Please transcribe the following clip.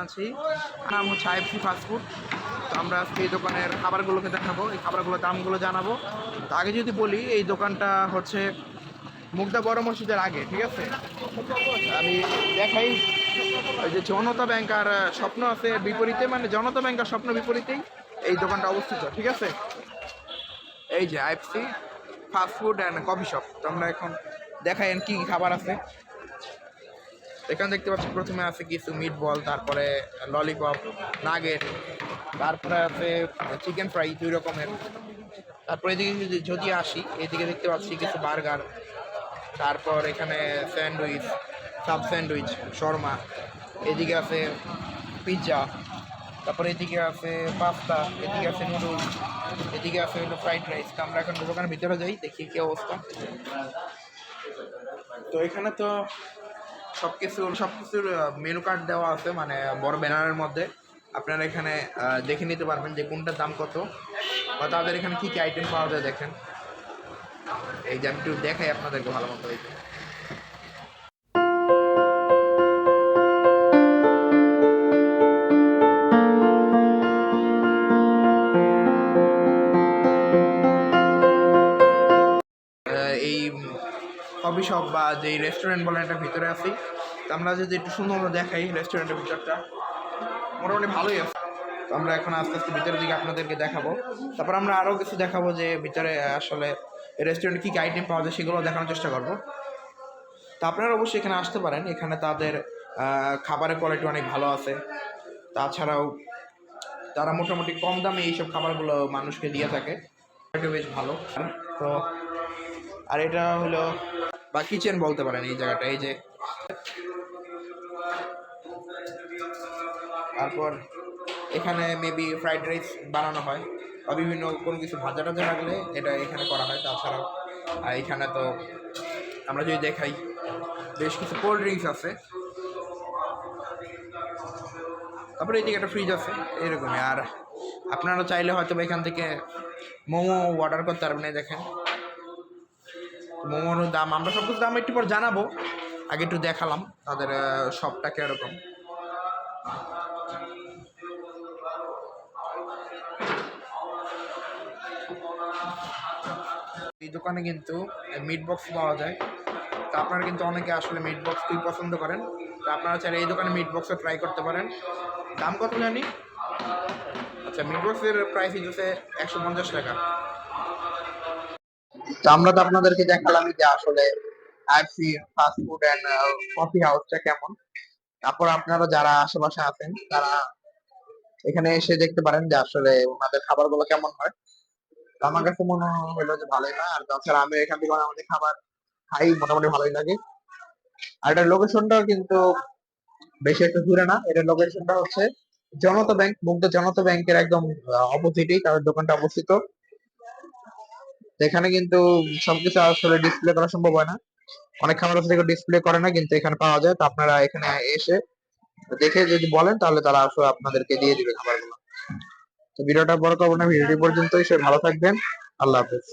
জানাচ্ছি। নাম হচ্ছে আইএফসি ফাস্টফুড। তো আমরা আজকে এই দোকানের খাবারগুলোকে দেখাবো, এই খাবারগুলোর দামগুলো জানাবো। তো আগে যদি বলি, এই দোকানটা হচ্ছে মুগদা বড় মসজিদের আগে, ঠিক আছে? আমি দেখাই, ওই যে জনতা ব্যাংক আর স্বপ্ন আছে বিপরীতে, মানে জনতা ব্যাংক আর স্বপ্ন বিপরীতেই এই দোকানটা অবস্থিত, ঠিক আছে? এই যে IFC fast food and coffee shop. তো আমরা এখন দেখাই কি কি খাবার আছে। এখানে দেখতে পাচ্ছি প্রথমে আছে কিছু মিট বল, তারপরে ললিপপ, নাগেট, তারপরে আছে চিকেন ফ্রাই 2 রকমের। তারপরে এদিকে যদি আসি, এদিকে দেখতে পাচ্ছি কিছু বার্গার, তারপর এখানে স্যান্ডউইচ, সাব স্যান্ডউইচ, শর্মা, এদিকে আছে পিৎজা, তারপরে এদিকে আছে পাস্তা, এদিকে আছে নুডলস, এদিকে আছে হলো ফ্রাইড রাইস। তো আমরা এখন দোকানের ভিতরে যাই, দেখি কি অবস্থা। তো এখানে তো সবকিছুর মেনু কার্ড দেওয়া আছে, মানে বড় ব্যানারের মধ্যে। আপনারা এখানে দেখে নিতে পারবেন যে কোনটার দাম কত, বা তাদের এখানে কী কী আইটেম পাওয়া যায়। দেখেন, এই যে আমি একটু দেখাই আপনাদেরকে ভালো মতো। এই কফি শপ বা যেই রেস্টুরেন্ট বলেন, এটার ভিতরে আছি। তো আমরা যদি একটু সুন্দর দেখাই রেস্টুরেন্টের ভিতরটা, মোটামুটি ভালোই আছে। তো আমরা এখন আস্তে আস্তে ভিতরের দিকে আপনাদেরকে দেখাবো। তারপর আমরা আরও কিছু দেখাবো যে ভিতরে আসলে রেস্টুরেন্টে কী কী আইটেম পাওয়া যায়, সেগুলো দেখানোর চেষ্টা করবো। তো আপনারা অবশ্যই এখানে আসতে পারেন। এখানে তাদের খাবারের কোয়ালিটি অনেক ভালো আছে। তাছাড়াও তারা মোটামুটি কম দামে এইসব খাবারগুলো মানুষকে দিয়ে থাকে, এটা বেশ ভালো। তো আর এটা হলো বা কিচেন বলতে পারেন এই জায়গাটা, এই যে। তারপর এখানে মেবি ফ্রাইড রাইস বানানো হয়, বা বিভিন্ন কোনো কিছু ভাজা টাজা রাখলে এটা এখানে করা হয়। তাছাড়াও এখানে তো আমরা যদি দেখাই, বেশ কিছু কোল্ড ড্রিঙ্কস আছে। তারপরে এদিকে একটা ফ্রিজ আছে এরকমই। আর আপনারা চাইলে হয়তো এখান থেকে মোমো অর্ডার করতে পারবেন। দেখেন মোমোর দাম, আমরা সব কিছু দাম একটু পর জানাবো, আগে একটু দেখালাম তাদের শপটা কীরকম। এই দোকানে কিন্তু মিট বক্স পাওয়া যায়। তো আপনারা কিন্তু অনেকে আসলে মিট বক্স খুবই পছন্দ করেন। তো আপনারা চাইলে এই দোকানে মিট বক্সও ট্রাই করতে পারেন। দাম কত জানি? আচ্ছা, মিট বক্সের প্রাইস হচ্ছে 150 টাকা। তো আমরা তো আপনাদেরকে দেখালাম যে আসলে IFC fast food and coffee হাউসটা কেমন। তারপর আপনারা যারা আশেপাশে আছেন, তারা এখানে এসে দেখতে পারেন যে আসলে ওনাদের খাবারগুলো কেমন হয়। তো আমার কাছে মনে হলো যে ভালোই হয়। আর তাছাড়া আমি এখান থেকে আমাদের খাবার খাই, মোটামুটি ভালোই লাগে। আর এটার লোকেশনটাও কিন্তু বেশি একটা দূরে না। এটার লোকেশনটা হচ্ছে জনতা ব্যাংক, মুগদা জনতা ব্যাংকের একদম অপোজিটেই তাদের দোকানটা অবস্থিত। এখানে কিন্তু সবকিছু আসলে ডিসপ্লে করা সম্ভব হয় না, অনেক খাবার আছে যেগুলো ডিসপ্লে করে না, কিন্তু এখানে পাওয়া যায়। তো আপনারা এখানে এসে দেখে যদি বলেন, তাহলে তারা আসলে আপনাদেরকে দিয়ে দিবে খাবারগুলো। তো ভিডিওটা বড় করবো না, ভিডিওটি পর্যন্তই। সবাই ভালো থাকবেন, আল্লাহ হাফেজ।